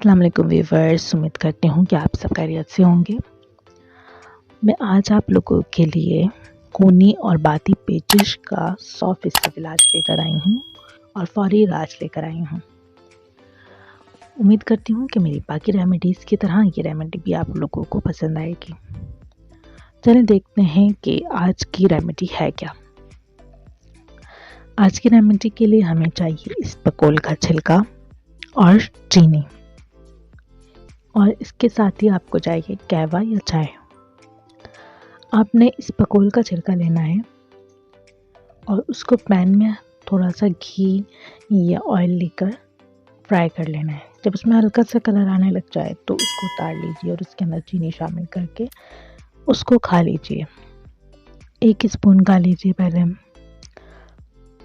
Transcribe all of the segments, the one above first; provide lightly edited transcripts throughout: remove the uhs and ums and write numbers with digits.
अस्सलाम वालेकुम व्यूअर्स, उम्मीद करती हूँ कि आप सब खैरियत से होंगे। मैं आज आप लोगों के लिए खूनी और बाती पेचिश का 100% इलाज लेकर आई हूँ और फौरी इलाज लेकर आई हूँ। उम्मीद करती हूँ कि मेरी बाकी रेमेडीज़ की तरह ये रेमेडी भी आप लोगों को पसंद आएगी। चलिए देखते हैं कि आज की रेमेडी है क्या। आज की रेमेडी के लिए हमें चाहिए इसबगोल का छिलका और चीनी, और इसके साथ ही आपको चाहिए कहवा या चाय। आपने इसबगोल का छिलका लेना है और उसको पैन में थोड़ा सा घी या ऑयल लेकर फ्राई कर लेना है। जब उसमें हल्का सा कलर आने लग जाए तो उसको उतार लीजिए और उसके अंदर चीनी शामिल करके उसको खा लीजिए। 1 स्पून खा लीजिए पहले,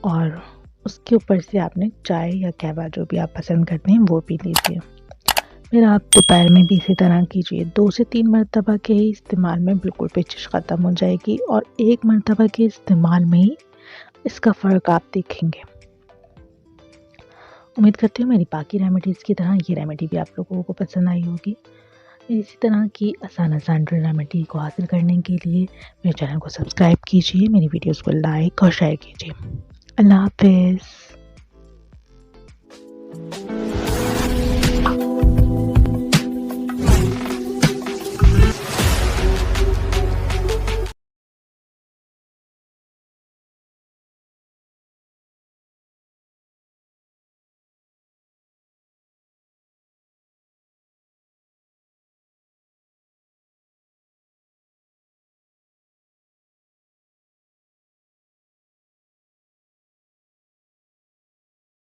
और उसके ऊपर से आपने चाय या कहवा जो भी आप पसंद करते हैं वो पी लीजिए। फिर आप दोपहर में भी इसी तरह कीजिए। 2 से 3 मरतबा के ही इस्तेमाल में बिल्कुल पेचिश ख़त्म हो जाएगी और 1 मरतबा के इस्तेमाल में ही इसका फ़र्क आप देखेंगे। उम्मीद करती हूँ मेरी बाकी रेमेडीज़ की तरह ये रेमेडी भी आप लोगों को पसंद आई होगी। इसी तरह की आसान रेमेडी को हासिल करने के लिए मेरे चैनल को सब्सक्राइब कीजिए, मेरी वीडियोज़ को लाइक और शेयर कीजिए। अल्लाह हाफ़िज़।